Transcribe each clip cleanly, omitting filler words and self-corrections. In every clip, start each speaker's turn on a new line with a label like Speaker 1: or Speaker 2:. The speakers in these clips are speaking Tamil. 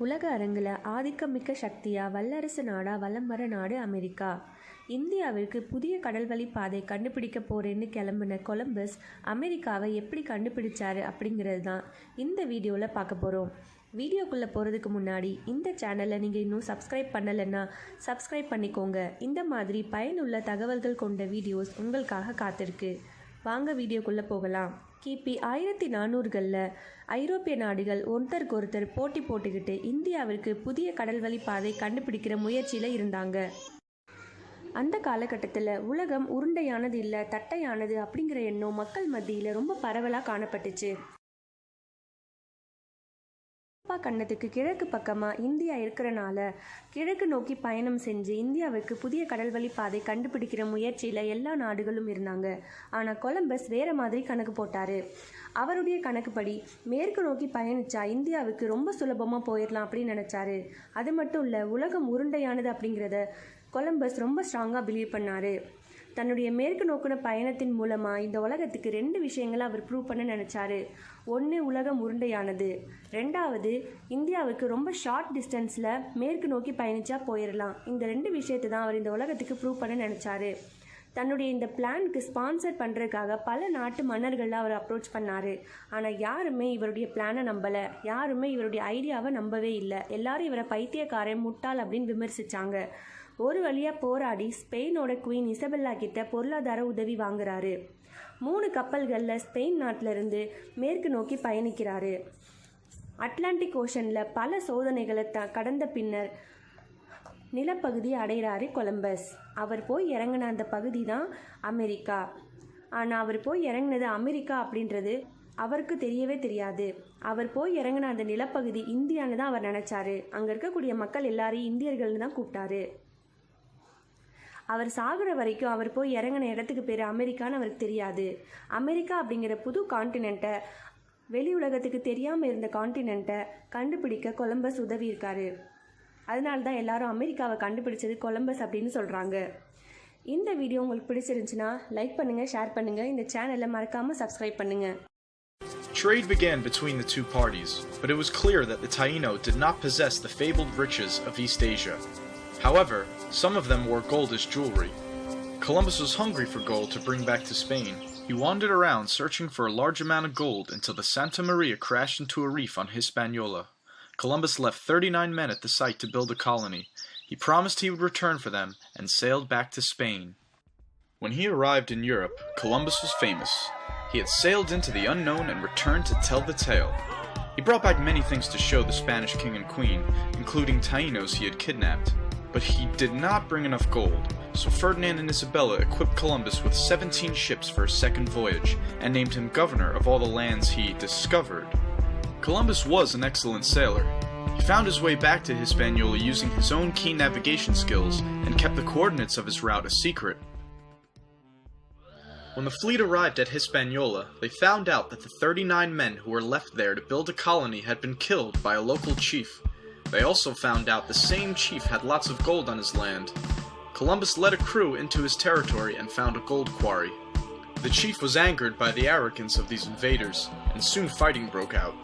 Speaker 1: உலக அரங்கில் ஆதிக்கமிக்க சக்தியா வல்லரசு நாடா வலம் வர நாடு அமெரிக்கா. இந்தியாவிற்கு புதிய கடல்வழி பாதை கண்டுபிடிக்க போறேன்னு கிளம்பின கொலம்பஸ் அமெரிக்காவை எப்படி கண்டுபிடிச்சாரு அப்படிங்கிறது தான் இந்த வீடியோவில் பார்க்க போகிறோம். வீடியோக்குள்ளே போகிறதுக்கு முன்னாடி இந்த சேனலை நீங்கள் இன்னும் சப்ஸ்கிரைப் பண்ணலைன்னா சப்ஸ்கிரைப் பண்ணிக்கோங்க. இந்த மாதிரி பயனுள்ள தகவல்கள் கொண்ட வீடியோஸ் உங்களுக்காக காத்திருக்கு. வாங்க வீடியோக்குள்ளே போகலாம். கிபி 1400களில் ஐரோப்பிய நாடுகள் ஒருத்தருக்கொருத்தர் போட்டி போட்டுக்கிட்டு இந்தியாவிற்கு புதிய கடல்வழி பாதை கண்டுபிடிக்கிற முயற்சியில் இருந்தாங்க. அந்த காலகட்டத்தில் உலகம் உருண்டையானது இல்லை தட்டையானது அப்படிங்கிற எண்ணம் மக்கள் மத்தியில் ரொம்ப பரவலாக காணப்பட்டுச்சு. கண்டத்துக்கு கிழக்கு பக்கமாக இந்தியா இருக்கிறனால கிழக்கு நோக்கி பயணம் செஞ்சு இந்தியாவுக்கு புதிய கடல்வழி பாதை கண்டுபிடிக்கிற முயற்சியில் எல்லா நாடுகளும் இருந்தாங்க. ஆனால் கொலம்பஸ் வேறு மாதிரி கணக்கு போட்டார். அவருடைய கணக்குப்படி மேற்கு நோக்கி பயணிச்சா இந்தியாவுக்கு ரொம்ப சுலபமாக போயிடலாம் அப்படின்னு நினச்சாரு. அது மட்டும் இல்லை, உலகம் உருண்டையானது அப்படிங்கிறத கொலம்பஸ் ரொம்ப ஸ்ட்ராங்காக பிலீவ் பண்ணார். தன்னுடைய மேற்கு நோக்கின பயணத்தின் மூலமாக இந்த உலகத்துக்கு 2 விஷயங்களை அவர் ப்ரூவ் பண்ண நினச்சாரு. ஒன்று, உலகம் உருண்டையானது. 2வது, இந்தியாவுக்கு ரொம்ப ஷார்ட் டிஸ்டன்ஸில் மேற்கு நோக்கி பயணிச்சா போயிடலாம். இந்த 2 விஷயத்தை தான் அவர் இந்த உலகத்துக்கு ப்ரூவ் பண்ண நினச்சாரு. தன்னுடைய இந்த பிளானுக்கு ஸ்பான்சர் பண்ணுறதுக்காக பல நாட்டு மன்னர்களில் அவர் அப்ரோச் பண்ணார். ஆனால் யாருமே இவருடைய பிளானை நம்பலை. யாருமே இவருடைய ஐடியாவை நம்பவே இல்லை. எல்லாரும் இவரை பைத்தியக்காரன், முட்டாள் அப்படின்னு விமர்சித்தாங்க. ஒரு வழியாக போராடி ஸ்பெயினோட குவீன் இசபெல்லா கிட்ட பொருளாதார உதவி வாங்குறாரு. 3 கப்பல்களில் ஸ்பெயின் நாட்டிலிருந்து மேற்கு நோக்கி பயணிக்கிறாரு. அட்லாண்டிக் ஓஷனில் பல சோதனைகளை கடந்த பின்னர் நிலப்பகுதி அடைகிறாரு கொலம்பஸ். அவர் போய் இறங்கின அந்த பகுதி தான் அமெரிக்கா. ஆனால் அவர் போய் இறங்கினது அமெரிக்கா அப்படின்றது அவருக்கு தெரியவே தெரியாது. அவர் போய் இறங்கின அந்த நிலப்பகுதி இந்தியான்னு தான் அவர் நினச்சாரு. அங்கே இருக்கக்கூடிய மக்கள் எல்லாரையும் இந்தியர்கள்னு தான் கூப்பிட்டாரு. அவர் சாகுற வரைக்கும் அவர் போய் இறங்கின இடத்துக்கு பேர் அமெரிக்கான்னு அவருக்கு தெரியாது. அமெரிக்கா அப்படிங்கிற புது கான்டினெண்ட்டை, வெளி உலகத்துக்கு தெரியாமல் இருந்த கான்டினெண்ட்டை கண்டுபிடிக்க கொலம்பஸ் உதவி இருக்காரு. அதனால தான் எல்லாரும் அமெரிக்காவை கண்டுபிடிச்சது கொலம்பஸ் அப்படின்னு சொல்கிறாங்க. இந்த வீடியோ உங்களுக்கு பிடிச்சிருந்துச்சுன்னா லைக் பண்ணுங்கள், ஷேர் பண்ணுங்கள். இந்த சேனலை மறக்காமல் சப்ஸ்கிரைப் பண்ணுங்கள்.
Speaker 2: Trade began between the two parties, but it was clear that the Taino did not possess the fabled riches of East Asia. However, some of them wore gold as jewelry. Columbus was hungry for gold to bring back to Spain. He wandered around searching for a large amount of gold until the Santa Maria crashed into a reef on Hispaniola. Columbus left 39 men at the site to build a colony. He promised he would return for them and sailed back to Spain. When he arrived in Europe, Columbus was famous. He had sailed into the unknown and returned to tell the tale. He brought back many things to show the Spanish king and queen, including Tainos he had kidnapped. But he did not bring enough gold, so Ferdinand and Isabella equipped Columbus with 17 ships for his second voyage and named him governor of all the lands he discovered. Columbus was an excellent sailor. He found his way back to Hispaniola using his own keen navigation skills and kept the coordinates of his route a secret. When the fleet arrived at Hispaniola, they found out that the 39 men who were left there to build a colony had been killed by a local chief. They also found out the same chief had lots of gold on his land. Columbus led a crew into his territory and found a gold quarry. The chief was angered by the arrogance of these invaders, and soon fighting broke out.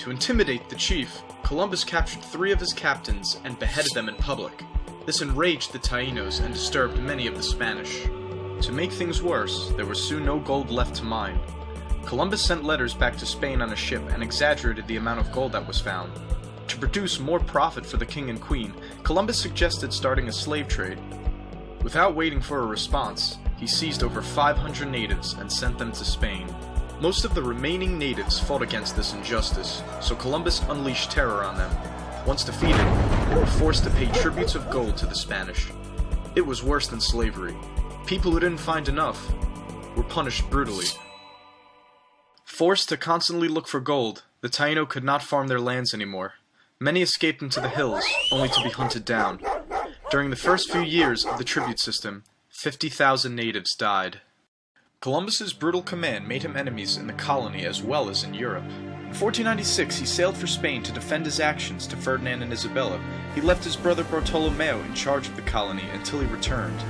Speaker 2: To intimidate the chief, Columbus captured 3 of his captains and beheaded them in public. This enraged the Tainos and disturbed many of the Spanish. To make things worse, there was soon no gold left to mine. Columbus sent letters back to Spain on a ship and exaggerated the amount of gold that was found. To produce more profit for the king and queen, Columbus suggested starting a slave trade. Without waiting for a response, he seized over 500 natives and sent them to Spain. Most of the remaining natives fought against this injustice, so Columbus unleashed terror on them. Once defeated, they were forced to pay tributes of gold to the Spanish. It was worse than slavery. People who didn't find enough were punished brutally. Forced to constantly look for gold, the Taino could not farm their lands anymore. Many escaped into the hills, only to be hunted down. During the first few years of the tribute system, 50,000 natives died. Columbus's brutal command made him enemies in the colony as well as in Europe. In 1496, he sailed for Spain to defend his actions to Ferdinand and Isabella. He left his brother Bartolomeo in charge of the colony until he returned.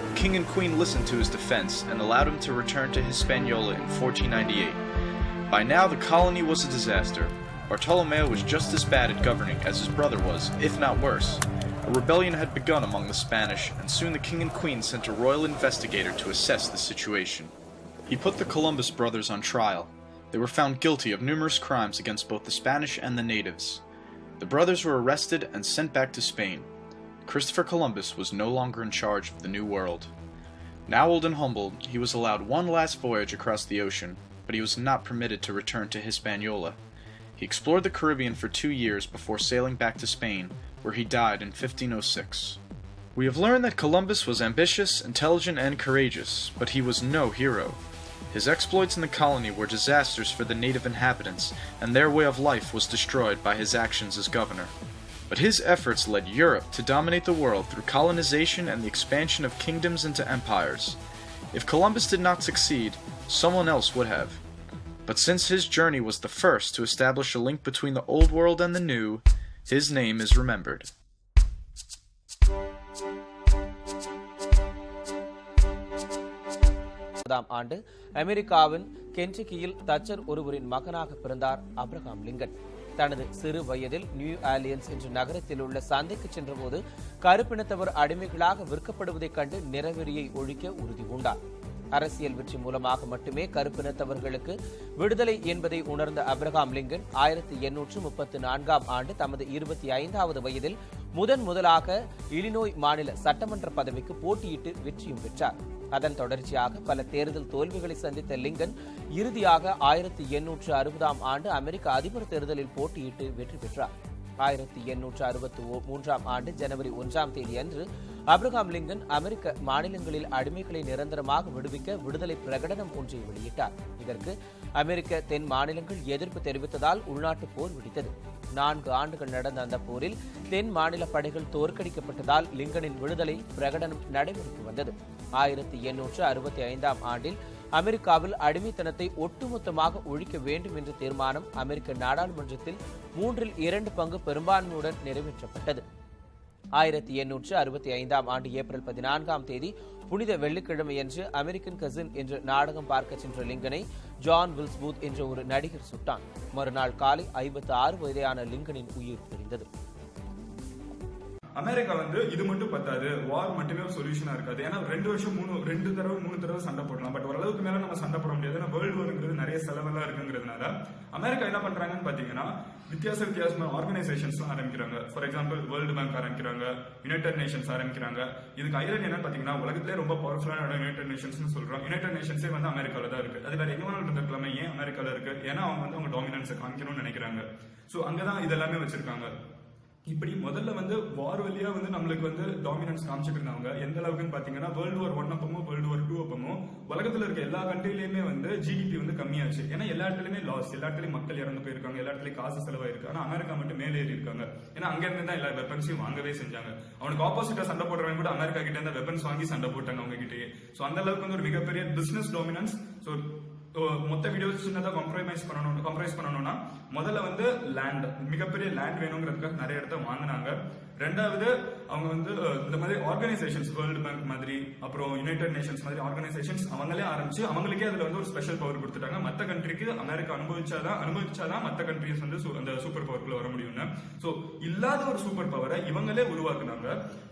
Speaker 2: The king and queen listened to his defense and allowed him to return to Hispaniola in 1498. By now, the colony was a disaster. Bartolomeo was just as bad at governing as his brother was, if not worse. A rebellion had begun among the Spanish, and soon the king and queen sent a royal investigator to assess the situation. He put the Columbus brothers on trial. They were found guilty of numerous crimes against both the Spanish and the natives. The brothers were arrested and sent back to Spain. Christopher Columbus was no longer in charge of the New World. Now old and humbled, he was allowed one last voyage across the ocean, but he was not permitted to return to Hispaniola. He explored the Caribbean for 2 years before sailing back to Spain, where he died in 1506. We have learned that Columbus was ambitious, intelligent, and courageous, but he was no hero. His exploits in the colony were disasters for the native inhabitants, and their way of life was destroyed by his actions as governor. But his efforts led Europe to dominate the world through colonization and the expansion of kingdoms into empires. If Columbus did not succeed, someone else would have. But since his journey was the first to establish a link between the old world and the new, his name is remembered.
Speaker 3: ஆண்டு அமெரிக்காவின் கென்டக்கியில் தச்சர் ஒருவரின் மகனாக பிறந்தார் அப்ரஹாம் லிங்கன். தனது சிறு வயதில் நியூ ஆர்லியன்ஸ் என்ற நகரத்தில் உள்ள சந்தைக்கு சென்றபோது கருப்பினத்தவர் அடிமைகளாக விற்கப்படுவதைக் கண்டு நிறவெறியை ஒழிக்க உறுதி பூண்டார். அரசியல் வெற்றி மூலமாக மட்டுமே கருப்பினத்தவர்களுக்கு விடுதலை என்பதை உணர்ந்த அப்ரஹாம் லிங்கன் 1834 ஆண்டு தமது 25வது வயதில் முதலாக இலினோய் மாநில சட்டமன்ற பதவிக்கு போட்டியிட்டு வெற்றியும் பெற்றார். அதன் தொடர்ச்சியாக பல தேர்தல் தோல்விகளை சந்தித்த லிங்கன் இறுதியாக 1860 ஆண்டு அமெரிக்க அதிபர் தேர்தலில் போட்டியிட்டு வெற்றி பெற்றார். 1863 ஆண்டு ஜனவரி 1ஆம் தேதி அன்று அப்ரஹாம் லிங்கன் அமெரிக்க மாநிலங்களில் அடிமைகளை நிரந்தரமாக விடுவிக்க விடுதலை பிரகடனம் ஒன்றை வெளியிட்டார். இதற்கு அமெரிக்க தென் மாநிலங்கள் எதிர்ப்பு தெரிவித்ததால் உள்நாட்டு போர் வெடித்தது. 4 ஆண்டுகள் நடந்த அந்த போரில் தென் மாநில படைகள் தோற்கடிக்கப்பட்டதால் லிங்கனின் விடுதலை பிரகடனம் நடைமுறைக்கு வந்தது. 1865 ஆண்டில் அமெரிக்காவில் அடிமைத்தனத்தை ஒட்டுமொத்தமாக ஒழிக்க வேண்டும் என்ற தீர்மானம் அமெரிக்க நாடாளுமன்றத்தில் 2/3 பங்கு பெரும்பான்மையுடன் நிறைவேற்றப்பட்டது. 1865 ஆண்டு ஏப்ரல் 14ஆம் தேதி புனித வெள்ளிக்கிழமையன்று அமெரிக்கன் கசின் என்ற நாடகம் பார்க்க சென்ற லிங்கனை ஜான் வில்ஸ்பூத் என்ற ஒரு நடிகர் சுட்டான். மறுநாள் காலை 56 வயதான லிங்கனின் உயிர் பிரிந்தது.
Speaker 4: அமெரிக்கா இது மட்டும் பத்தாது, வார் மட்டுமே ஒரு சொல்யூஷனா இருக்காது. ஏன்னா 2 தடவை சண்டை போடலாம், பட் ஓரளவுக்கு மேல நம்ம சண்டை போட முடியாது. வேர்ல்டு வார்ங்கிறது நிறைய செலவெல்லாம் இருக்குங்கிறதுனால அமெரிக்கா என்ன பண்றாங்கன்னு பாத்தீங்கன்னா வித்தியாசமான ஆர்கனைசேஷன்ஸ் ஆரம்பிக்கிறாங்க. ஃபார் எக்ஸாம்பிள் வேர்ல்டு பேங்க் ஆரம்பிக்கிறாங்க, யுனைடெட் நேஷன்ஸ் ஆரம்பிக்கிறாங்க. இதுக்கு ஐரன் என்னன்னு பாத்தீங்கன்னா உலகத்திலே ரொம்ப பவர்ஃபுல்லான யுனைடெட் நேஷன்ஸ் சொல்றோம். யுனைடெட் நேஷன்ஸே அமெரிக்கால தான் இருக்கு. அது வேற எங்க வேணாலும் இருந்திருக்கலாமே, ஏன் அமெரிக்கால இருக்கு? ஏன்னா அவங்க டாமினன்ஸை காமிக்கணும்னு நினைக்கிறாங்க. சோ அங்கதான் இதெல்லாமே வச்சிருக்காங்க. இப்படி முதல்ல வார் வழியா நம்மளுக்கு டாமினன்ஸ் காமிச்சிட்டு இருந்தாங்க. எந்த அளவுக்குன்னு பாத்தீங்கன்னா வேர்ல்டு வார் 1 அப்பமோ வேர்ல்டு வார் 2 அப்பமோ உலகத்துல இருக்க எல்லா கண்ட்ரிலயுமே ஜிடிபி கம்மியாச்சு. ஏன்னா எல்லா இடத்துலயுமே லாஸ், எல்லா இடத்துலயும் மக்கள் இறந்து போயிருக்காங்க, எல்லா இடத்துலயும் காசு செலவாயிருக்கு. ஆனா அமெரிக்கா மட்டும் மேலே ஏறி இருக்காங்க. ஏன்னா அங்க இருந்து தான் எல்லா வெப்பன்ஸையும் வாங்கவே செஞ்சாங்க. அவனுக்கு ஆப்போசிட்டா சண்டை போடுறவங்க கூட அமெரிக்கா கிட்ட இருந்து வெப்பன்ஸ் வாங்கி சண்டை போட்டாங்க அவங்க கிட்டே. சோ அந்த அளவுக்கு ஒரு மிகப்பெரிய பிசினஸ் டாமினன்ஸ். சோ மொத்த வீடியோ சின்னதா கம்ப்ரமைஸ் பண்ணணும்னா முதல்ல லேண்ட், மிகப்பெரிய லேண்ட் வேணுங்கிறதுக்காக நிறைய இடத்த வாங்கினாங்க. ரெண்டாவது அவங்க இந்த மாதிரி ஆர்கனைசேஷன்ஸ், வேர்ல்டு பேங்க் மாதிரி, அப்புறம் யுனைடெட் நேஷன்ஸ் மாதிரி ஆர்கனைசேஷன்ஸ் அவங்களே ஆரம்பிச்சு அவங்களுக்கே அதுல ஒரு ஸ்பெஷல் பவர் கொடுத்துட்டாங்க. மத்த கண்ட்ரிக்கு அமெரிக்கா அனுபவிச்சாதான் மத்த கண்ட்ரிஸ் அந்த சூப்பர் பவர்க்குள்ள வர முடியும்னு. சோ இல்லாத ஒரு சூப்பர் பவரை இவங்களே உருவாக்குனாங்க.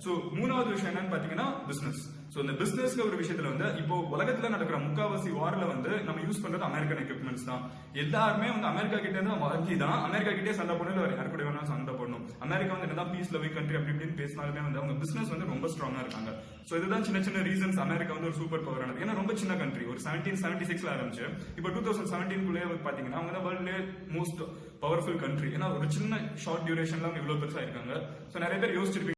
Speaker 4: சோ மூணாவது விஷயம் என்னன்னு பாத்தீங்கன்னா பிசினஸ். சோ இந்த பிசினஸ்ல ஒரு விஷயத்துல இப்போ உலகத்துல நடக்கிற முக்காவாசி வார்ல நம்ம யூஸ் பண்றது அமெரிக்கன் எக்யூப்மெண்ட்ஸ் தான். எல்லாருமே அமெரிக்கா கிட்ட இருந்து வாங்கி தான் அமெரிக்கா கிட்டே சண்டை போடணும், வேற யாரு கூட வேணாலும் சண்டை போடணும். அமெரிக்கா என்னதான் பீஸ் லவிங் கண்ட்ரி அப்படி இப்படின்னு பேசினாலுமே அவங்க பிசினஸ் ரொம்ப ஸ்ட்ராங்கா இருக்காங்க. சோ இதுதான் சின்ன ரீசன்ஸ் அமெரிக்கா ஒரு சூப்பர் பவர் ஆனது. ஏன்னா ரொம்ப சின்ன கண்ட்ரி, ஒரு 1776 ஆரம்பிச்சு இப்போ 2017 பாத்தீங்கன்னா அவங்க தான் வேர்ல்ட்லயே மோஸ்ட் பவர்ஃபுல் கண்ட்ரி. ஏன்னா ஒரு சின்ன ஷார்ட் டியூரேஷன்ல அவங்க இவ்வளவு பெருசா இருக்காங்க. சோ நிறைய பேர் யோசிச்சிருப்பீங்க